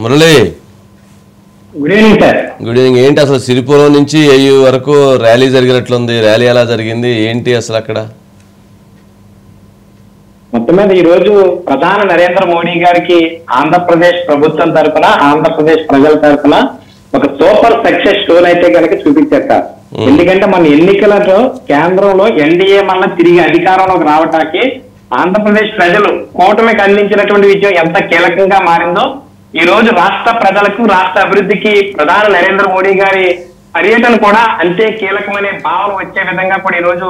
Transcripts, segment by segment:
Murali, good evening sir. Good evening. ఏంటి అసలు సిరిపురం నుంచి ఏయూ వరకు ర్యాలీ జరిగినట్లుంది? ర్యాలీ ఎలా జరిగింది, ఏంటి అసలు అక్కడ? మొత్తం మీద ఈ రోజు ప్రధాని నరేంద్ర మోడీ గారికి ఆంధ్రప్రదేశ్ ప్రభుత్వం తరఫున, ఆంధ్రప్రదేశ్ ప్రజల తరఫున ఒక సూపర్ సక్సెస్ స్టోరీ అయితే కనుక చూపించారు సార్. ఎందుకంటే మన ఎన్నికలలో కేంద్రంలో ఎన్డీఏ మళ్ళీ తిరిగి అధికారంలోకి రావటానికి ఆంధ్రప్రదేశ్ ప్రజలు కూటమికి అందించినటువంటి విజయం ఎంత కీలకంగా మారిందో ఈ రోజు రాష్ట్ర ప్రజలకు, రాష్ట్ర అభివృద్ధికి ప్రధాని నరేంద్ర మోడీ గారి పర్యటన కూడా అంతే కీలకమనే భావన వచ్చే విధంగా కూడా ఈ రోజు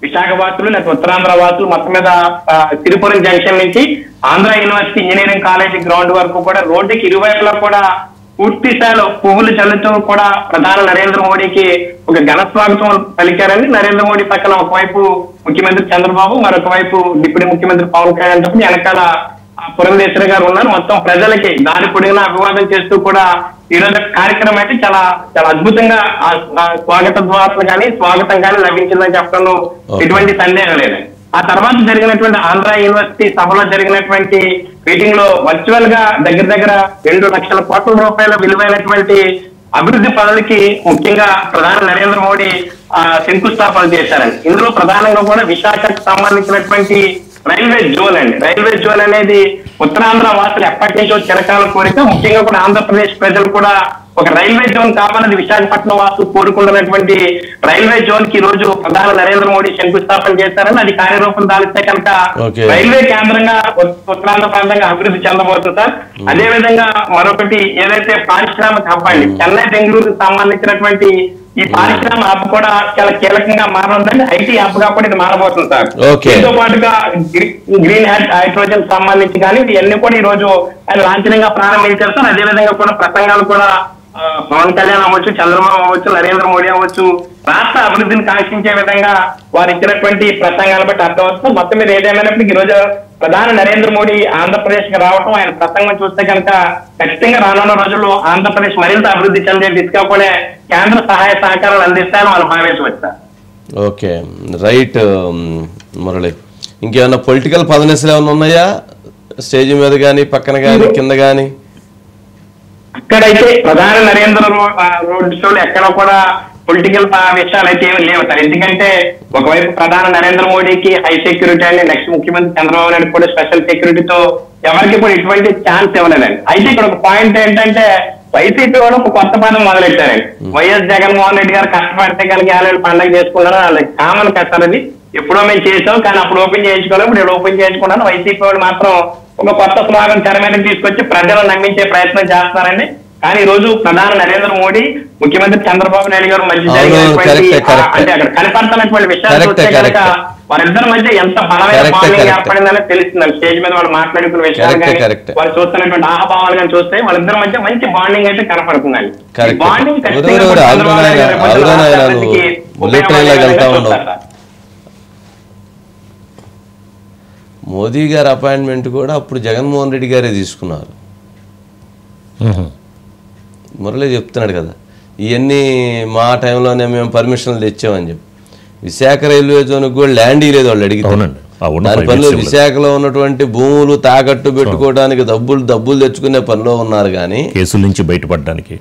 విశాఖ వాసులు లేదా ఉత్తరాంధ్ర వాసులు మొత్తం మీద సిరిపురం జంక్షన్ నుంచి Andhra university engineering college ground వరకు కూడా రోడ్డుకి ఇరువైపులా కూడా పూర్తి స్థాయిలో పువ్వులు చల్లుతూ కూడా ప్రధాని నరేంద్ర మోడీకి ఒక ఘన స్వాగతం పలికారని. నరేంద్ర మోడీ పక్కన ఒకవైపు ముఖ్యమంత్రి చంద్రబాబు, మరొక వైపు డిప్యూటీ ముఖ్యమంత్రి పవన్ కళ్యాణ్ వెనకాల పురంధేశ్వరి గారు ఉన్నారు. మొత్తం ప్రజలకి దారి పొడిగిన అభివాదం చేస్తూ కూడా ఈ రోజు కార్యక్రమం అయితే చాలా చాలా అద్భుతంగా స్వాగత ద్వారాలు కానీ స్వాగతం కానీ లభించిందని చెప్పడంలో ఎటువంటి సందేహం లేదండి. ఆ తర్వాత జరిగినటువంటి ఆంధ్ర యూనివర్సిటీ సభలో జరిగినటువంటి మీటింగ్ లో వర్చువల్ గా దగ్గర 2 లక్షల కోట్ల రూపాయల విలువైనటువంటి అభివృద్ధి పనులకి ముఖ్యంగా ప్రధాని నరేంద్ర మోడీ శంకుస్థాపన చేశారండి. ఇందులో ప్రధానంగా కూడా విశాఖకు సంబంధించినటువంటి రైల్వే జోన్ అండి. రైల్వే జోన్ అనేది ఉత్తరాంధ్ర వాసులు ఎప్పటి నుంచో చిరకాల కోరిక. ముఖ్యంగా కూడా ఆంధ్రప్రదేశ్ ప్రజలు కూడా ఒక రైల్వే జోన్ కావాలని విశాఖపట్నం వాసులు కోరుకుంటున్నటువంటి రైల్వే జోన్ కి ఈ రోజు ప్రధాని నరేంద్ర మోడీ శంకుస్థాపన చేశారని, అది కార్యరూపం దాల్స్తే కనుక రైల్వే కేంద్రంగా ఉత్తరాంధ్ర ప్రాంతంగా అభివృద్ధి చెందబోతుంది సార్. అదే విధంగా మరొకటి ఏదైతే పారిశ్రామిక హబ్ అండి, చెన్నై బెంగళూరుకు సంబంధించినటువంటి ఈ పారిశ్రామిక హబ్ కూడా చాలా కీలకంగా మారనుందండి. ఐటీ హబ్ గా కూడా ఇది మారబోతుంది సార్. దీంతో పాటుగా గ్రీన్ హైడ్రోజన్ సంబంధించి కానీ ఇవన్నీ కూడా ఈ రోజు ఆయన లాంఛనంగా ప్రారంభించారు సార్. అదే విధంగా కూడా ప్రసంగాలు కూడా పవన్ కళ్యాణ్ అవ్వచ్చు, చంద్రబాబు అవ్వచ్చు, నరేంద్ర మోడీ అవ్వచ్చు రాష్ట్ర అభివృద్ధిని కాంక్షించే విధంగా వారు ఇచ్చినటువంటి ప్రసంగాలు బట్టి అర్థమవుతుంది. మొత్తం మీద ఏదేమైనప్పటికీ ఈ రోజు ప్రధాని నరేంద్ర మోడీ ఆంధ్రప్రదేశ్ కి రావడం, ఆయన ప్రసంగం చూస్తే కనుక ఖచ్చితంగా రానున్న రోజుల్లో ఆంధ్రప్రదేశ్ మరింత అభివృద్ధి చెందే దిశగా కూడా కేంద్ర సహాయ సహకారాలు అందిస్తారని వాళ్ళు భావించవచ్చు. Okay, right Murali. ఇంకేమన్నా పొలిటికల్ పదనెస్లు ఏమైనా ఉన్నాయా స్టేజ్ మీద కానీ, పక్కన కానీ, కింద కానీ? అక్కడైతే ప్రధాని నరేంద్ర రోడ్ షోలు ఎక్కడ కూడా పొలిటికల్ విషయాలు అయితే ఏమి లేవు సార్. ఎందుకంటే ఒకవైపు ప్రధాని నరేంద్ర మోడీకి హై సెక్యూరిటీ అండి, నెక్స్ట్ ముఖ్యమంత్రి చంద్రబాబు నాయుడు కూడా స్పెషల్ సెక్యూరిటీతో ఎవరికి కూడా ఇటువంటి ఛాన్స్ ఇవ్వలేదండి. అయితే ఇక్కడ ఒక పాయింట్ ఏంటంటే వైసీపీ కూడా ఒక కొత్త పదం మొదలెట్టారండి. వైఎస్ జగన్మోహన్ రెడ్డి గారు కష్టపడితే కనుక ఏళ్ళ పండుగ చేసుకున్నారు, వాళ్ళకి కామన్ కష్టాలు అది ఎప్పుడో మేము చేసాం కానీ అప్పుడు ఓపెన్ చేయించుకోవాలి, ఇప్పుడు ఓపెన్ చేయించుకున్నాను. వైసీపీ వాళ్ళు మాత్రం ఒక కొత్త స్లోగన్ తెర మీద తీసుకొచ్చి ప్రజలను నమ్మించే ప్రయత్నం చేస్తున్నారండి. కానీ ఈ రోజు ప్రధాని నరేంద్ర మోడీ, ముఖ్యమంత్రి చంద్రబాబు నాయుడు గారు మధ్య అంటే అక్కడ కనపడుతున్నటువంటి విషయాలు చూస్తే కనుక వారిద్దరి మధ్య ఎంత బలమైన బాండింగ్ ఏర్పడిందని తెలుస్తుందండి. స్టేజ్ మీద వాళ్ళు మాట్లాడుకున్న విషయాలు కానీ, వాళ్ళు చూస్తున్నటువంటి ఆహభావాలు కానీ చూస్తే వాళ్ళిద్దరి మధ్య మంచి బాండింగ్ అయితే కనపడుతుందండి. బాండింగ్ మోదీ గారి అపాయింట్మెంట్ కూడా అప్పుడు జగన్మోహన్ రెడ్డి గారే తీసుకున్నారు. మురళి చెప్తున్నాడు కదా, ఇవన్నీ మా టైంలోనే మేము పర్మిషన్లు తెచ్చామని చెప్పి. విశాఖ రైల్వే జోన్కి కూడా ల్యాండ్ ఇవ్వలేదు వాళ్ళు అడిగితే. దాని పనిలో విశాఖలో ఉన్నటువంటి భూములు తాకట్టు పెట్టుకోవడానికి డబ్బులు తెచ్చుకునే పనిలో ఉన్నారు. కానీ కేసుల నుంచి బయటపడడానికి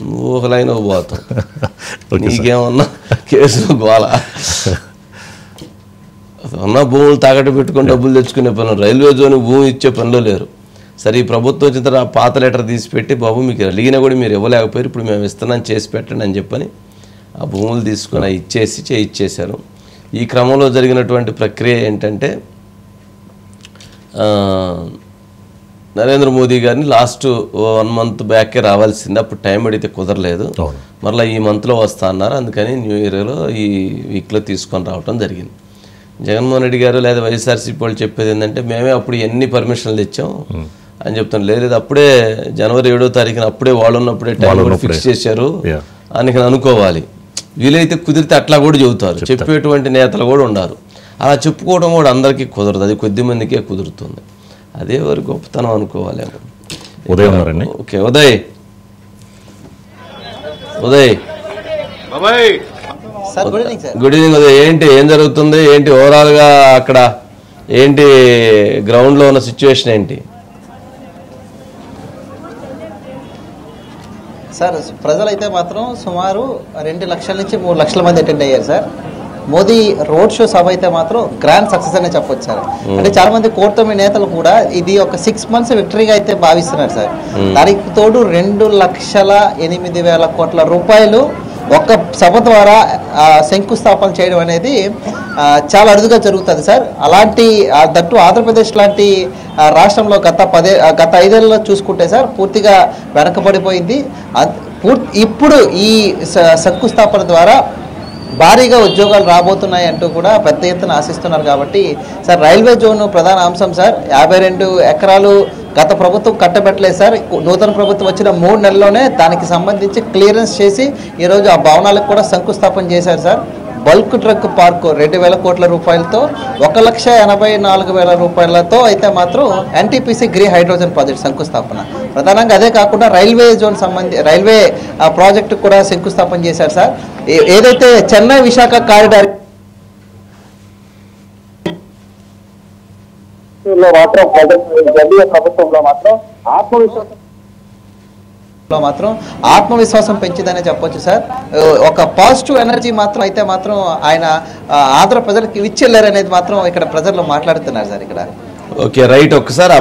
నువ్వు ఒక లైన్ పోతావు, నీకేమన్నా కేసులు గోల. ఉన్న భూములు తాకట్టు పెట్టుకుని డబ్బులు తెచ్చుకునే పనులు, రైల్వే జోన్కి భూమి ఇచ్చే పనిలో లేరు. సరే, ఈ ప్రభుత్వం వచ్చిన తర్వాత పాత లెటర్ తీసి పెట్టి, బాబు మీకు అడిగినా కూడా మీరు ఇవ్వలేకపోయారు, ఇప్పుడు మేము ఇస్తున్నాం చేసి పెట్టండి అని చెప్పని ఆ భూములు తీసుకుని ఇచ్చేశారు. ఈ క్రమంలో జరిగినటువంటి ప్రక్రియ ఏంటంటే నరేంద్ర మోదీ గారిని లాస్ట్ 1 మంత్ బ్యాకే రావాల్సింది, అప్పుడు టైం అడిగితే కుదరలేదు. మరలా ఈ మంత్లో వస్తా అన్నారు, అందుకని న్యూ ఇయర్లో ఈ వీక్లో తీసుకొని రావడం జరిగింది. జగన్మోహన్ రెడ్డి గారు లేదా వైఎస్ఆర్సీపీ వాళ్ళు చెప్పేది ఏంటంటే మేమే అప్పుడు ఎన్ని పర్మిషన్లు తెచ్చాం అని చెప్తాను. లేదు అప్పుడే జనవరి 7వ తారీఖున అప్పుడే వాళ్ళు ఉన్నప్పుడే టైం ఫిక్స్ చేశారు అని అనుకోవాలి. వీలైతే కుదిరితే అట్లా కూడా చెబుతారు, చెప్పేటువంటి నేతలు కూడా ఉన్నారు. అలా చెప్పుకోవడం కూడా అందరికీ కుదరదు, అది కొద్ది మందికే కుదురుతుంది. అదే వారి గొప్పతనం అనుకోవాలేమో. Okay, Uday good evening Uday. ఏం జరుగుతుంది, ఏంటి ఓవరాల్గా అక్కడ, ఏంటి గ్రౌండ్లో ఉన్న సిచ్యువేషన్ ఏంటి? సార్ ప్రజలైతే మాత్రం సుమారు 2 లక్షల నుంచి 3 లక్షల మంది అటెండ్ అయ్యారు సార్. మోదీ రోడ్ షో సభ అయితే మాత్రం గ్రాండ్ సక్సెస్ అనే చెప్పొచ్చు సార్. అంటే చాలా మంది కూటమి నేతలు కూడా ఇది ఒక 6 months విక్టరీగా అయితే భావిస్తున్నారు సార్. దానికి తోడు 2,08,000 కోట్ల రూపాయలు ఒక్క సభ ద్వారా శంకుస్థాపన చేయడం అనేది చాలా అరుదుగా జరుగుతుంది సార్. అలాంటి దట్టు ఆంధ్రప్రదేశ్ లాంటి రాష్ట్రంలో గత 5 ఏళ్ళలో చూసుకుంటే సార్ పూర్తిగా వెనకబడిపోయింది. ఇప్పుడు ఈ శంకుస్థాపన ద్వారా భారీగా ఉద్యోగాలు రాబోతున్నాయి అంటూ కూడా పెద్ద ఎత్తున ఆశిస్తున్నారు. కాబట్టి సార్ రైల్వే జోన్ ప్రధాన అంశం సార్. 52 ఎకరాలు గత ప్రభుత్వం కట్టబెట్టలేదు సార్. నూతన ప్రభుత్వం వచ్చిన 3 నెలల్లోనే దానికి సంబంధించి క్లియరెన్స్ చేసి ఈరోజు ఆ భవనాలకు కూడా శంకుస్థాపన చేశారు సార్. బల్క్ ట్రక్ పార్కు 2,000 కోట్ల రూపాయలతో 1,84,000 రూపాయలతో అయితే మాత్రం ఎన్టీపీసీ గ్రీన్ హైడ్రోజన్ ప్రాజెక్ట్ శంకుస్థాపన. ప్రధానంగా అదే కాకుండా రైల్వే జోన్ రైల్వే ప్రాజెక్టు కూడా శంకుస్థాపన చేశారు సార్. ఏదైతే చెన్నై విశాఖ కారిడార్ ప్రభుత్వంలో మాత్రం ఆత్మవిశ్వాసం పెంచిందనే చెప్పొచ్చు సార్. ఒక పాజిటివ్ ఎనర్జీ మాత్రం అయితే మాత్రం ఆయన ఆంధ్ర ప్రజలకు ఇచ్చెళ్ళారు అనేది మాత్రం ఇక్కడ ప్రజల్లో మాట్లాడుతున్నారు సార్. ఇక్కడ ఓకే రైట్. ఒక్కసారి